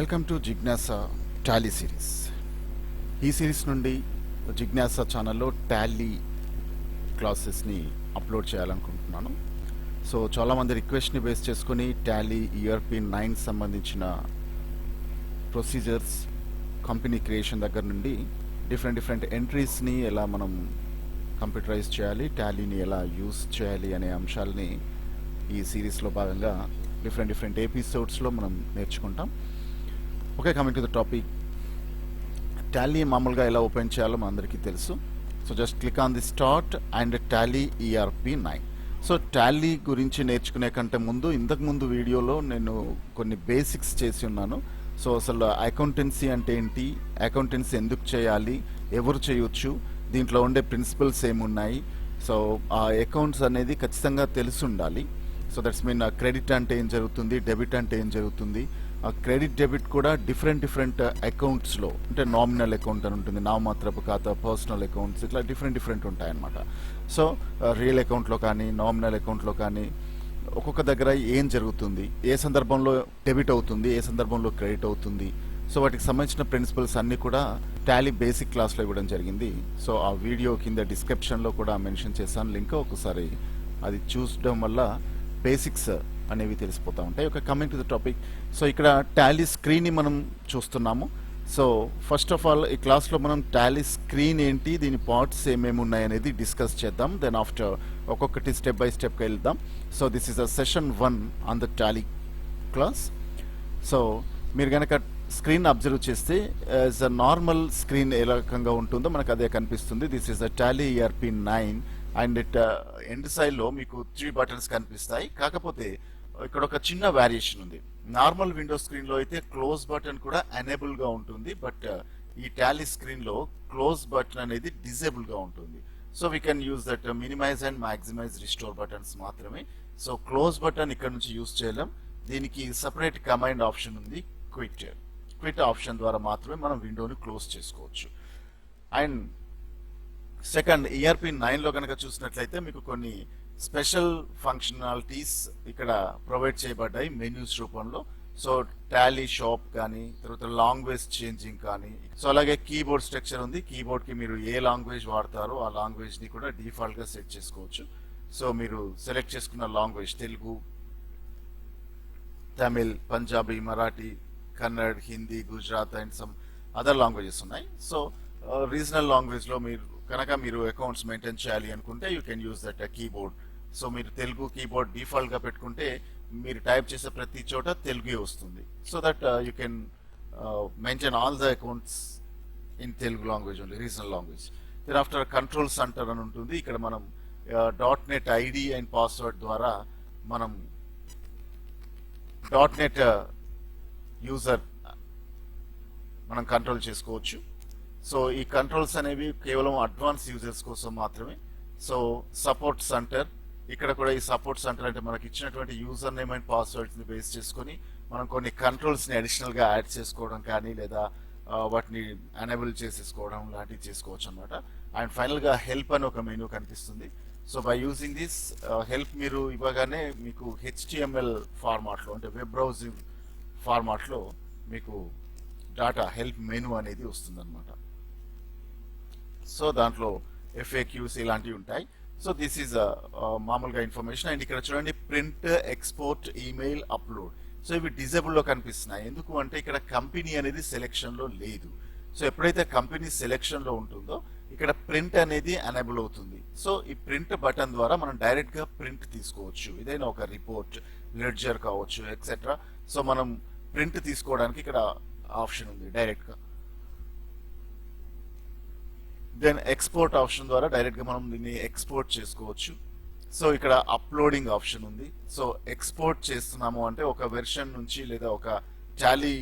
Welcome to Jignasa Tally series. ఈ series నుండి జిజ్ఞాస ఛానల్లో టాలీ క్లాసెస్ని అప్లోడ్ చేయాలనుకుంటున్నాను. సో చాలామంది రిక్వెస్ట్ని బేస్ చేసుకొని టాలీ ERP 9 సంబంధించిన ప్రొసీజర్స్, కంపెనీ క్రియేషన్ దగ్గర నుండి డిఫరెంట్ ఎంట్రీస్ని ఎలా మనం కంప్యూటరైజ్ చేయాలి, టాలీని ఎలా యూస్ చేయాలి అనే అంశాలని ఈ సిరీస్లో భాగంగా డిఫరెంట్ ఎపిసోడ్స్లో మనం నేర్చుకుంటాం. Okay, coming to the topic. Tally మామూలుగా ఎలా ఓపెన్ చేయాలో మనందరికీ తెలుసు. So just click on the start and Tally ERP 9. So Tally గురించి నేర్చుకునే కంటే ముందు ఇంతకుముందు వీడియోలో నేను కొన్ని బేసిక్స్ చేసి ఉన్నాను. సో అసలు అకౌంటెన్సీ అంటే ఏంటి, అకౌంటెన్సీ ఎందుకు చేయాలి, ఎవరు చేయొచ్చు, దీంట్లో ఉండే ప్రిన్సిపల్స్ ఏమున్నాయి, సో ఆ అకౌంట్స్ అనేది ఖచ్చితంగా తెలిసి ఉండాలి. సో దట్స్ మీన్ క్రెడిట్ అంటే ఏం జరుగుతుంది, డెబిట్ అంటే ఏం జరుగుతుంది. ఆ క్రెడిట్ డెబిట్ కూడా డిఫరెంట్ అకౌంట్స్లో, అంటే నామినల్ అకౌంట్ అని ఉంటుంది, నామమాత్రపు ఖాతా, పర్సనల్ అకౌంట్స్, ఇట్లా డిఫరెంట్ ఉంటాయన్నమాట. సో రియల్ అకౌంట్లో కానీ నామినల్ అకౌంట్లో కానీ ఒక్కొక్క దగ్గర ఏం జరుగుతుంది, ఏ సందర్భంలో డెబిట్ అవుతుంది, ఏ సందర్భంలో క్రెడిట్ అవుతుంది, సో వాటికి సంబంధించిన ప్రిన్సిపల్స్ అన్నీ కూడా టాలీ బేసిక్ క్లాస్లో ఇవ్వడం జరిగింది. సో ఆ వీడియో కింద డిస్క్రిప్షన్లో కూడా మెన్షన్ చేశాను లింక్, ఒకసారి అది చూడడం వల్ల బేసిక్స్ అనేవి తెలిసిపోతూ ఉంటాయి. ఒక coming to the topic. So ఇక్కడ టాలీ స్క్రీన్ని మనం చూస్తున్నాము. సో ఫస్ట్ ఆఫ్ ఆల్ ఈ క్లాస్లో మనం టాలీ స్క్రీన్ ఏంటి, దీని పార్ట్స్ ఏమేమి ఉన్నాయి అనేది డిస్కస్ చేద్దాం. దెన్ ఆఫ్టర్ ఒక్కొక్కటి స్టెప్ బై స్టెప్కి వెళ్దాం. So this is a session 1 on the Tally class. So మీరు కనుక స్క్రీన్ అబ్జర్వ్ చేస్తే యాజ్ అ నార్మల్ స్క్రీన్ ఏ రకంగా ఉంటుందో మనకు అదే కనిపిస్తుంది. This is a Tally ERP 9 and it end సైడ్లో మీకు 3 బటన్స్ కనిపిస్తాయి. కాకపోతే ఇక్కడ ఒక చిన్న వేరియేషన్ ఉంది. నార్మల్ విండో స్క్రీన్లో అయితే క్లోజ్ బటన్ కూడా ఎనేబుల్గా ఉంటుంది, బట్ ఈ టాలీ స్క్రీన్లో క్లోజ్ బటన్ అనేది డిజేబుల్గా ఉంటుంది. So we can use that minimize and maximize restore buttons మాత్రమే. సో క్లోజ్ బటన్ ఇక్కడ నుంచి యూజ్ చేయలేం. దీనికి సపరేట్ కమాండ్ ఆప్షన్ ఉంది, క్విట్ ఆప్షన్ ద్వారా మాత్రమే మనం విండోని క్లోజ్ చేసుకోవచ్చు. అండ్ సెకండ్, ERP 9లో కనుక చూసినట్లయితే మీకు కొన్ని స్పెషల్ ఫంక్షనాలిటీస్ ఇక్కడ ప్రొవైడ్ చేయబడ్డాయి మెన్యూస్ రూపంలో. సో టాలీ షాప్ కానీ, తర్వాత లాంగ్వేజ్ చేంజింగ్ కానీ, సో అలాగే కీబోర్డ్ స్ట్రక్చర్ ఉంది. కీబోర్డ్కి మీరు ఏ లాంగ్వేజ్ వాడతారో ఆ లాంగ్వేజ్ని కూడా డిఫాల్ట్గా సెట్ చేసుకోవచ్చు. సో మీరు సెలెక్ట్ చేసుకున్న language Telugu, Tamil, Punjabi, Marathi, Kannada, Hindi, Gujarat and some other languages ఉన్నాయి. సో రీజనల్ లాంగ్వేజ్లో మీరు అకౌంట్స్ మెయింటైన్ చేయాలి అనుకుంటే you can use that keyboard. So మీరు తెలుగు కీబోర్డ్ డిఫాల్ట్గా పెట్టుకుంటే మీరు టైప్ చేసే ప్రతి చోట తెలుగే వస్తుంది. So that you can maintain all the accounts in Telugu language only, regional language. Then after control center అని ఉంటుంది. ఇక్కడ మనం .NET ID అండ్ పాస్వర్డ్ ద్వారా మనం .NET యూజర్ మనం కంట్రోల్ చేసుకోవచ్చు. సో ఈ కంట్రోల్స్ అనేవి కేవలం అడ్వాన్స్ యూజర్స్ కోసం మాత్రమే. సో సపోర్ట్ సెంటర్, ఇక్కడ కూడా ఈ సపోర్ట్ సెంటర్ అంటే మనకి ఇచ్చినటువంటి యూజర్ నేమ్ అండ్ పాస్వర్డ్స్ని బేస్ చేసుకొని మనం కొన్ని కంట్రోల్స్ని అడిషనల్గా యాడ్ చేసుకోవడం కానీ, లేదా వాటిని ఎనేబుల్ చేసేసుకోవడం లాంటివి చేసుకోవచ్చు అనమాట. అండ్ ఫైనల్గా హెల్ప్ అని ఒక మెనూ కనిపిస్తుంది. So by using this help మీరు ఇవ్వగానే మీకు HTML ఫార్మాట్లో, అంటే వెబ్ బ్రౌజింగ్ ఫార్మాట్లో మీకు డాటా హెల్ప్ మెనూ అనేది వస్తుందన్నమాట. సో దాంట్లో FAQs ఇలాంటివి ఉంటాయి. సో దిస్ ఈజ్ మామూలుగా ఇన్ఫర్మేషన్. అండ్ ఇక్కడ చూడండి print, export, email, upload. So ఇవి డిజేబుల్లో కనిపిస్తున్నాయి. ఎందుకు అంటే ఇక్కడ కంపెనీ అనేది సెలెక్షన్లో లేదు. సో ఎప్పుడైతే కంపెనీ సెలెక్షన్లో ఉంటుందో ఇక్కడ ప్రింట్ అనేది ఎనేబుల్ అవుతుంది. సో ఈ ప్రింట్ బటన్ ద్వారా మనం డైరెక్ట్గా ప్రింట్ తీసుకోవచ్చు. ఏదైనా ఒక రిపోర్ట్, లెడ్జర్ కావచ్చు, ఎక్సెట్రా. సో మనం ప్రింట్ తీసుకోవడానికి ఇక్కడ ఆప్షన్ ఉంది డైరెక్ట్గా. దెన్ ఎక్స్పోర్ట్ ఆప్షన్ ద్వారా డైరెక్ట్గా మనం దీన్ని ఎక్స్పోర్ట్ చేసుకోవచ్చు. సో ఇక్కడ అప్లోడింగ్ ఆప్షన్ ఉంది. సో ఎక్స్పోర్ట్ చేస్తున్నాము అంటే ఒక వెర్షన్ నుంచి లేదా ఒక టాలీ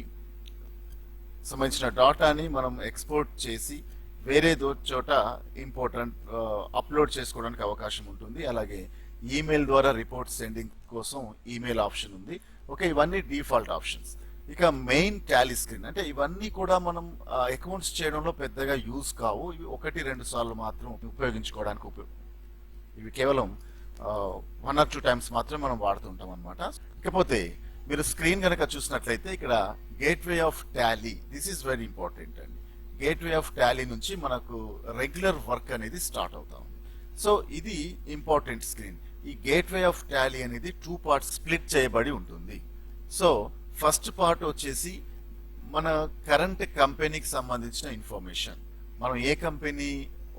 సంబంధించిన డాటాని మనం ఎక్స్పోర్ట్ చేసి వేరే చోట ఇంపార్టెంట్ అప్లోడ్ చేసుకోవడానికి అవకాశం ఉంటుంది. అలాగే ఈమెయిల్ ద్వారా రిపోర్ట్ సెండింగ్ కోసం ఈమెయిల్ ఆప్షన్ ఉంది. ఓకే, ఇవన్నీ డిఫాల్ట్ ఆప్షన్స్. ఇక మెయిన్ టాలీ స్క్రీన్ అంటే ఇవన్నీ కూడా మనం అకౌంట్స్ చేయడంలో పెద్దగా యూజ్ కావు. ఇవి 1-2 సార్లు మాత్రం ఉపయోగించుకోవడానికి ఇవి కేవలం 1 or 2 టైమ్స్ మాత్రమే మనం వాడుతుంటాం అనమాట. ఇకపోతే మీరు స్క్రీన్ కనుక చూసినట్లయితే ఇక్కడ gateway of Tally, this is very important అండి. గేట్వే ఆఫ్ టాలీ నుంచి మనకు రెగ్యులర్ వర్క్ అనేది స్టార్ట్ అవుతాం. సో ఇది ఇంపార్టెంట్ స్క్రీన్. ఈ గేట్వే ఆఫ్ టాలీ అనేది 2 పార్ట్స్ స్ప్లిట్ చేయబడి ఉంటుంది. సో ఫస్ట్ పార్ట్ వచ్చేసి మన కరెంట్ కంపెనీకి సంబంధించిన ఇన్ఫర్మేషన్, మనం ఏ కంపెనీ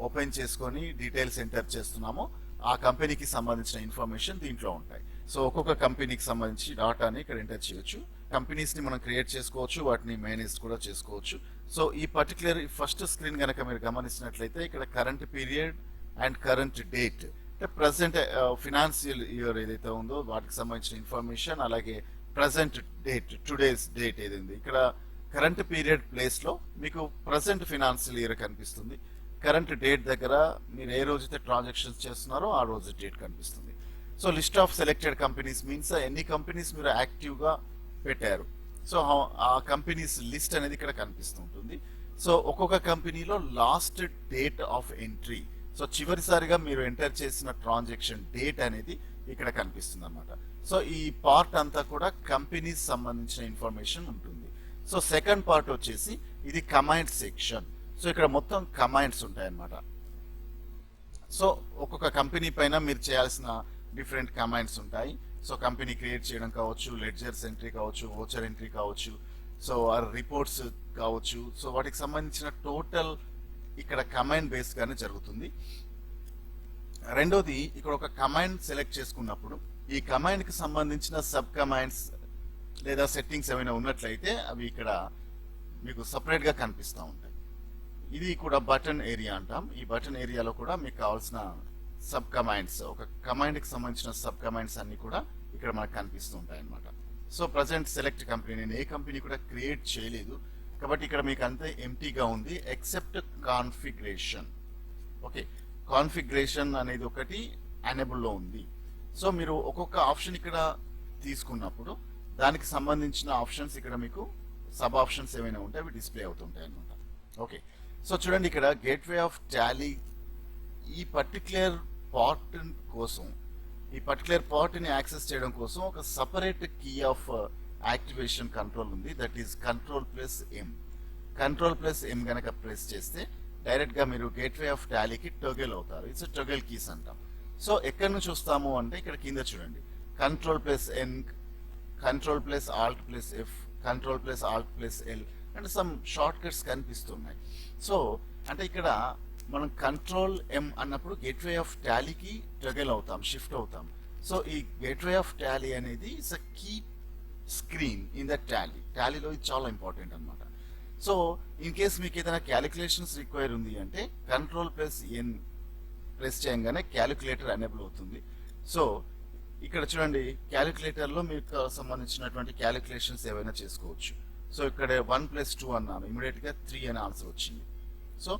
ఓపెన్ చేసుకొని డీటెయిల్స్ ఎంటర్ చేస్తున్నామో ఆ కంపెనీకి సంబంధించిన ఇన్ఫర్మేషన్ దీంట్లో ఉంటాయి. సో ఒక్కొక్క కంపెనీకి సంబంధించి డాటాని ఇక్కడ ఎంటర్ చేయొచ్చు. కంపెనీస్ ని మనం క్రియేట్ చేసుకోవచ్చు, వాటిని మేనేజ్ కూడా చేసుకోవచ్చు. సో ఈ పర్టికులర్ ఫస్ట్ స్క్రీన్ కనుక మీరు గమనించినట్లయితే ఇక్కడ current period and current date, అంటే ప్రజెంట్ ఫినాన్షియల్ ఇయర్ ఏదైతే ఉందో వాటికి సంబంధించిన ఇన్ఫర్మేషన్, అలాగే ప్రజెంట్ డేట్, టుడేస్ డేట్ ఏదైంది, ఇక్కడ కరెంట్ పీరియడ్ ప్లేస్ లో మీకు ప్రజెంట్ ఫినాన్షియల్ ఇయర్ కనిపిస్తుంది. కరెంట్ డేట్ దగ్గర మీరు ఏ రోజైతే ట్రాన్సాక్షన్స్ చేస్తున్నారో ఆ రోజు డేట్ కనిపిస్తుంది. So list of selected companies means ఎన్ని కంపెనీస్ మీరు యాక్టివ్ గా పెట్టారు, సో ఆ కంపెనీస్ లిస్ట్ అనేది ఇక్కడ కనిపిస్తుంటుంది. సో ఒక్కొక్క కంపెనీలో last date of entry, so చివరిసారిగా మీరు ఎంటర్ చేసిన ట్రాన్సాక్షన్ డేట్ అనేది ఇక్కడ కనిపిస్తుంది అన్నమాట. సో ఈ పార్ట్ అంతా కూడా కంపెనీస్ సంబంధించిన ఇన్ఫర్మేషన్ ఉంటుంది. సో సెకండ్ పార్ట్ వచ్చేసి ఇది కమాండ్ సెక్షన్. సో ఇక్కడ మొత్తం కమాండ్స్ ఉంటాయన్నమాట. సో ఒక్కొక్క కంపెనీ పైన మీరు చేయాల్సిన డిఫరెంట్ కమాండ్స్ ఉంటాయి. సో కంపెనీ క్రియేట్ చేయడం కావచ్చు, లెడ్జర్స్ ఎంట్రీ కావచ్చు, వోచర్ ఎంట్రీ కావచ్చు, సో రిపోర్ట్స్ కావచ్చు. సో వాటికి సంబంధించిన టోటల్ ఇక్కడ కమాండ్ బేస్ గానే జరుగుతుంది. రెండోది ఇక్కడ ఒక కమాండ్ సెలెక్ట్ చేసుకున్నప్పుడు ఈ కమాండ్ కి సంబంధించిన సబ్ కమాండ్స్ లేదా సెట్టింగ్స్ ఏమైనా ఉన్నట్లయితే అవి ఇక్కడ మీకు సపరేట్ గా కనిపిస్తూ ఉంటాయి. ఇది కూడా బటన్ ఏరియా అంటాం. ఈ బటన్ ఏరియాలో కూడా మీకు కావాల్సిన సబ్ కమాండ్స్, ఒక కమాండ్ కి సంబంధించిన సబ్ కమాండ్స్ అన్ని కూడా ఇక్కడ మనకు కనిపిస్తూ ఉంటాయి అన్నమాట. సో ప్రజెంట్ సెలెక్ట్ కంపెనీ, నేను ఏ కంపెనీ కూడా క్రియేట్ చేయలేదు కాబట్టి ఇక్కడ మీకు అంతే ఎంటీగా ఉంది ఎక్సెప్ట్ కాన్ఫిగరేషన్. ఓకే, కాన్ఫిగరేషన్ అనేది ఒకటి ఎనేబుల్ లో ఉంది. సో మీరు ఒక్కొక్క ఆప్షన్ ఇక్కడ తీసుకున్నప్పుడు దానికి సంబంధించిన ఆప్షన్స్ ఇక్కడ మీకు సబ్ ఆప్షన్స్ ఏమైనా ఉంటే అవి డిస్ప్లే అవుతుంటాయి అన్నమాట. ఓకే, సో చూడండి ఇక్కడ గేట్వే ఆఫ్ టాలీ ఈ పర్టికులర్ పార్ట్ కోసం, ఈ పర్టికులర్ పార్ట్ ని యాక్సెస్ చేయడం కోసం ఒక separate key of activation control ఉంది, దట్ ఈస్ కంట్రోల్+M. కంట్రోల్+M గనక ప్రెస్ చేస్తే డైరెక్ట్ గా మీరు గేట్వే ఆఫ్ టాలీకి టోగెల్ అవుతారు. ఇట్స్ టోగెల్ కీస్ అంటాం. సో ఎక్కడి నుంచి వస్తాము అంటే ఇక్కడ కింద చూడండి, కంట్రోల్+N, కంట్రోల్+Alt+F, కంట్రోల్+Alt+L అండ్ సమ్ షార్ట్ కట్స్ కనిపిస్తున్నాయి. సో అంటే ఇక్కడ మనం కంట్రోల్+M అన్నప్పుడు గేట్వే ఆఫ్ టాలీకి టోగెల్ అవుతాం, షిఫ్ట్ అవుతాం. సో ఈ గేట్వే ఆఫ్ టాలీ అనేది it's a key screen in the Tally. టాలీలో ఇది చాలా ఇంపార్టెంట్ అనమాట. సో ఇన్ కేస్ మీకు ఏదైనా క్యాలిక్యులేషన్స్ రిక్వైర్ ఉంది అంటే కంట్రోల్+N ప్రెస్ చేయగానే క్యాలిక్యులేటర్ ఎనేబుల్ అవుతుంది. సో ఇక్కడ చూడండి, క్యాలిక్యులేటర్లో మీకు సంబంధించినటువంటి క్యాలిక్యులేషన్స్ ఏవైనా చేసుకోవచ్చు. సో ఇక్కడ 1+2 అన్నాను, ఇమీడియట్ గా 3 అనే ఆన్సర్ వచ్చింది. సో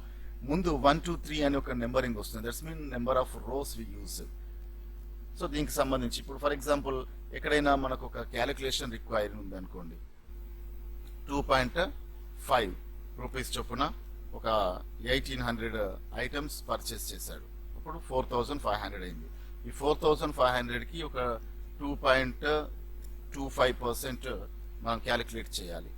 ముందు 1 2 3 అని ఒక నెంబరింగ్ వస్తుంది, that's mean number of rows we use. So దీనికి సంబంధించి ఇప్పుడు ఫర్ ఎగ్జాంపుల్ ఎక్కడైనా మనకు ఒక క్యాలిక్యులేషన్ రిక్వైర్ ఉంది అనుకోండి, 2.5 రూపీస్ చొప్పున ఒక 1800 ఐటమ్స్ పర్చేస్ చేశాడు, అప్పుడు 4500 అయింది. ఈ 4500 కి ఒక 2.25% మనం క్యాలిక్యులేట్ చేయాలి.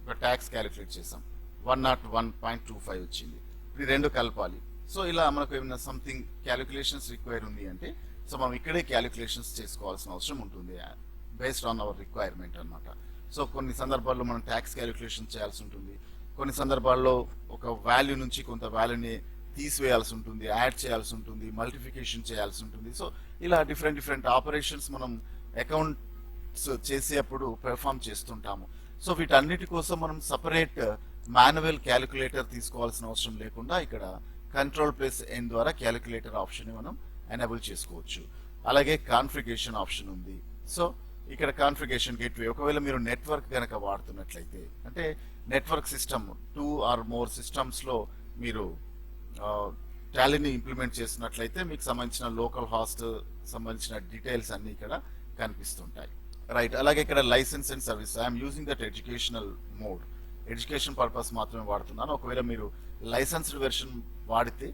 ఒక ట్యాక్స్ క్యాలిక్యులేట్ చేసాం, 101.25 వచ్చింది. ఇప్పుడు రెండు కలపాలి. సో ఇలా మనకు ఏమైనా సంథింగ్ క్యాలిక్యులేషన్స్ రిక్వైర్ ఉంది అంటే సో మనం ఇక్కడే క్యాలిక్యులేషన్స్ చేసుకోవాల్సిన అవసరం ఉంటుంది బేస్డ్ ఆన్ అవర్ రిక్వైర్మెంట్ అనమాట. సో కొన్ని సందర్భాల్లో మనం ట్యాక్స్ క్యాలిక్యులేషన్ చేయాల్సి ఉంటుంది, కొన్ని సందర్భాల్లో ఒక వాల్యూ నుంచి కొంత వాల్యూని తీసివేయాల్సి ఉంటుంది, యాడ్ చేయాల్సి ఉంటుంది, మల్టిఫికేషన్ చేయాల్సి ఉంటుంది. సో ఇలా డిఫరెంట్ ఆపరేషన్స్ మనం అకౌంట్స్ చేసేటప్పుడు పెర్ఫామ్ చేస్తుంటాము. సో వీటన్నిటి కోసం మనం సపరేట్ మాన్యువల్ క్యాలిక్యులేటర్ తీసుకోవాల్సిన అవసరం లేకుండా ఇక్కడ కంట్రోల్+N ద్వారా క్యాలిక్యులేటర్ ఆప్షన్ ని మనం ఎనేబుల్ చేసుకోవచ్చు. అలాగే కాన్ఫిగరేషన్ ఆప్షన్ ఉంది. సో ఇక్కడ కాన్ఫిగరేషన్ గేట్వే, ఒకవేళ మీరు నెట్వర్క్ గనక వాడుతున్నట్లయితే, అంటే network system 2 or more systems లో మీరు టాలీని ఇంప్లిమెంట్ చేసినట్లయితే మీకు సంబంధించిన లోకల్ హాస్ట్ సంబంధించిన డీటెయిల్స్ అన్ని ఇక్కడ కనిపిస్తుంటాయి. రైట్, అలాగే ఇక్కడ licence and service, I'm using that educational mode, education purpose మాత్రమే వాడుతున్నాను. ఒకవేళ మీరు లైసెన్స్డ్ వెర్షన్ వాడితే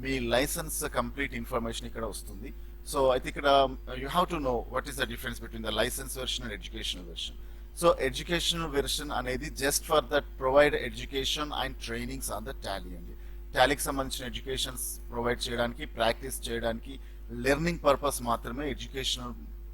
మీ లైసెన్స్ కంప్లీట్ ఇన్ఫర్మేషన్ ఇక్కడ వస్తుంది. సో అయితే ఇక్కడ you have to know what is the difference between the licence version and educational version. So educational version అనేది just for that provide education and trainings on the Tally అండి. టాలీకి సంబంధించిన educations provide చేయడానికి, practice చేయడానికి, learning purpose మాత్రమే educational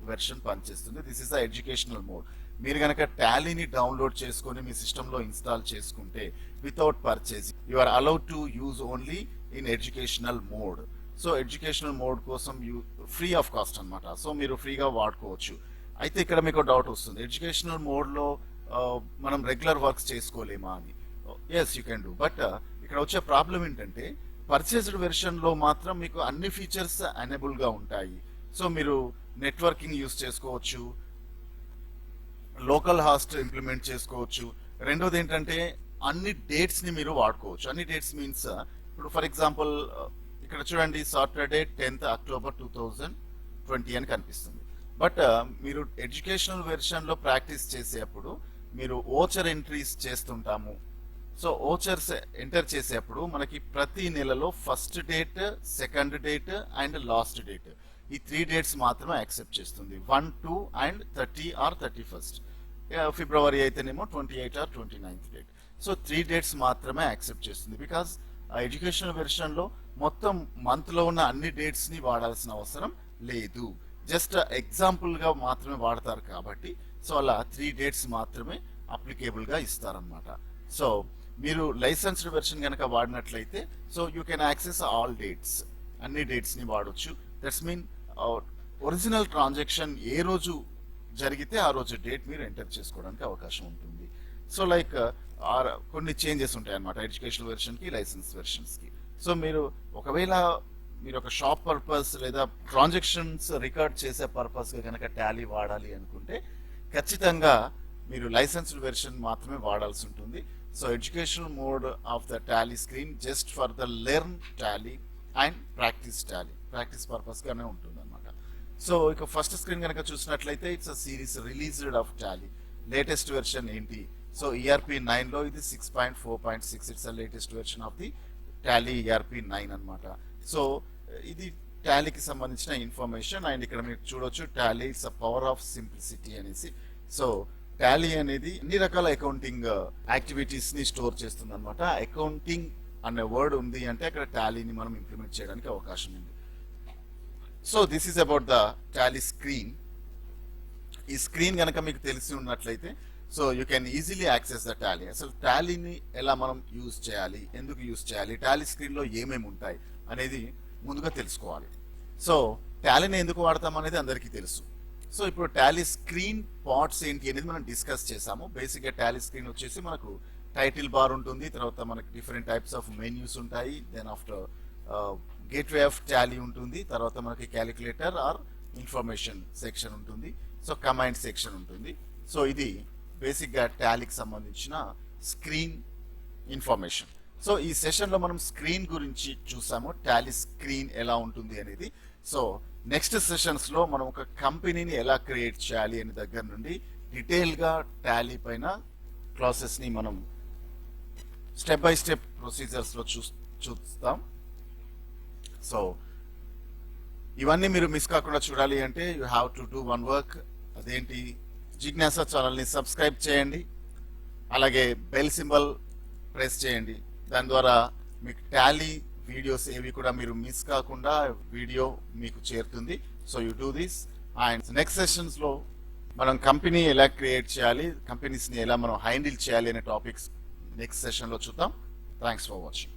version పనిచేస్తుంది. This is the educational mode. మీరు కనుక టాలీని డౌన్లోడ్ చేసుకొని మీ సిస్టంలో ఇన్స్టాల్ చేసుకుంటే without purchase you are allowed to use only in educational mode. So educational mode కోసం ఫ్రీ ఆఫ్ కాస్ట్ అనమాట. సో మీరు ఫ్రీగా వాడుకోవచ్చు. అయితే ఇక్కడ మీకు డౌట్ వస్తుంది, ఎడ్యుకేషనల్ మోడ్లో మనం రెగ్యులర్ వర్క్స్ చేసుకోలేమా అని. Yes you can do, but ఇక్కడ వచ్చే ప్రాబ్లం ఏంటంటే పర్చేస్డ్ వెర్షన్లో మాత్రం మీకు అన్ని ఫీచర్స్ ఎనేబుల్గా ఉంటాయి. సో మీరు నెట్వర్కింగ్ యూస్ చేసుకోవచ్చు, లోకల్ హాస్ట్ ఇంప్లిమెంట్ చేసుకోవచ్చు. రెండోది ఏంటంటే అన్ని డేట్స్ని మీరు వాడుకోవచ్చు. అన్ని డేట్స్ మీన్స్ ఇప్పుడు ఫర్ ఎగ్జాంపుల్ ఇక్కడ చూడండి, సాటర్డే 10th October 2020 అని కనిపిస్తుంది. బట్ మీరు ఎడ్యుకేషనల్ వెర్షన్లో ప్రాక్టీస్ చేసేటప్పుడు మీరు ఓచర్ ఎంట్రీస్ చేస్తుంటాము. సో ఓచర్స్ ఎంటర్ చేసేటప్పుడు మనకి ప్రతి నెలలో first date, second date and last date, ఈ 3 డేట్స్ మాత్రమే యాక్సెప్ట్ చేస్తుంది. 1, 2 అండ్ 30 ఆర్ 31st. ఫిబ్రవరి అయితేనేమో 28 or 29th date. So 3 dates మాత్రమే యాక్సెప్ట్ చేస్తుంది. బికాస్ ఎడ్యుకేషనల్ వెర్షన్లో మొత్తం మంత్లో ఉన్న అన్ని డేట్స్ని వాడాల్సిన అవసరం లేదు. జస్ట్ ఎగ్జాంపుల్గా మాత్రమే వాడతారు కాబట్టి సో అలా 3 డేట్స్ మాత్రమే అప్లికేబుల్గా ఇస్తారనమాట. సో మీరు లైసెన్స్డ్ వెర్షన్ కనుక వాడినట్లయితే so you can access all dates, అన్ని డేట్స్ని వాడచ్చు. దట్స్ మీన్ ఒరిజినల్ ట్రాన్సాక్షన్ ఏ రోజు జరిగితే ఆ రోజు డేట్ మీరు ఎంటర్ చేసుకోవడానికి అవకాశం ఉంటుంది. సో లైక్ కొన్ని చేంజెస్ ఉంటాయి అన్నమాట ఎడ్యుకేషనల్ వెర్షన్కి, లైసెన్స్ వెర్షన్స్కి. సో మీరు ఒకవేళ మీరు ఒక షాప్ పర్పస్ లేదా ట్రాన్సాక్షన్స్ రికార్డ్ చేసే పర్పస్గా కనుక టాలీ వాడాలి అనుకుంటే ఖచ్చితంగా మీరు లైసెన్స్డ్ వెర్షన్ మాత్రమే వాడాల్సి ఉంటుంది. So educational mode of the Tally screen just for the learn Tally and practice Tally, practice పర్పస్గానే ఉంటుంది అనమాట. సో ఇక ఫస్ట్ స్క్రీన్ కనుక చూసినట్లయితే it's a series released of Tally. Latest version ఏంటి? సో ERP 9లో ఇది 6.4.6. It's a latest version of the Tally ERP 9 అనమాట. సో ఇది టాలీకి సంబంధించిన ఇన్ఫర్మేషన్. అండ్ ఇక్కడ మీరు చూడొచ్చు Tally it's a power of simplicity అనేసి. సో టాలీ అనేది అన్ని రకాల అకౌంటింగ్ యాక్టివిటీస్ ని స్టోర్ చేస్తుంది అనమాట. అకౌంటింగ్ అనే వర్డ్ ఉంది అంటే అక్కడ టాలీని మనం ఇంప్లిమెంట్ చేయడానికి అవకాశం ఉంది. So this is about the Tally screen. ఈ స్క్రీన్ కనుక మీకు తెలిసి ఉన్నట్లయితే so you can easily access the Tally. అసలు టాలీని ఎలా మనం యూజ్ చేయాలి, ఎందుకు యూజ్ చేయాలి, టాలీ స్క్రీన్లో ఏమేమి ఉంటాయి అనేది ముందుగా తెలుసుకోవాలి. సో టాలీని ఎందుకు వాడతాం అనేది అందరికీ తెలుసు. సో ఇప్పుడు టాలీ స్క్రీన్ పార్ట్స్ ఏంటి అనేది మనం డిస్కస్ చేసాము. బేసిక్గా టాలీ స్క్రీన్ వచ్చేసి మనకు టైటిల్ బార్ ఉంటుంది, తర్వాత మనకి డిఫరెంట్ టైప్స్ ఆఫ్ మెన్యూస్ ఉంటాయి, then after gateway of Tally ఉంటుంది, తర్వాత మనకి క్యాలిక్యులేటర్ ఆర్ ఇన్ఫర్మేషన్ సెక్షన్ ఉంటుంది, సో కమాండ్ సెక్షన్ ఉంటుంది. సో ఇది బేసిక్గా టాలీకి సంబంధించిన స్క్రీన్ ఇన్ఫర్మేషన్. సో ఈ సెషన్లో మనం స్క్రీన్ గురించి చూసాము, టాలీ స్క్రీన్ ఎలా ఉంటుంది అనేది. సో నెక్స్ట్ సెషన్స్లో మనం ఒక కంపెనీని ఎలా క్రియేట్ చేయాలి అనే దగ్గర నుండి డీటెయిల్గా టాలీ పైన క్లాసెస్ని మనం స్టెప్ బై స్టెప్ ప్రొసీజర్స్లో చూస్తాం. సో ఇవన్నీ మీరు మిస్ కాకుండా చూడాలి అంటే you have to do one work. అదేంటి, జిజ్ఞాస ఛానల్ని సబ్స్క్రైబ్ చేయండి, అలాగే బెల్ సింబల్ ప్రెస్ చేయండి. దాని ద్వారా మీకు టాలీ వీడియోస్ ఏవి కూడా మీరు మిస్ కాకుండా వీడియో మీకు చేరుతుంది. So you do this. And next సెషన్స్లో మనం కంపెనీ ఎలా క్రియేట్ చేయాలి, కంపెనీస్ని ఎలా మనం హ్యాండిల్ చేయాలి అనే టాపిక్స్ నెక్స్ట్ సెషన్లో చూద్దాం. Thanks for watching.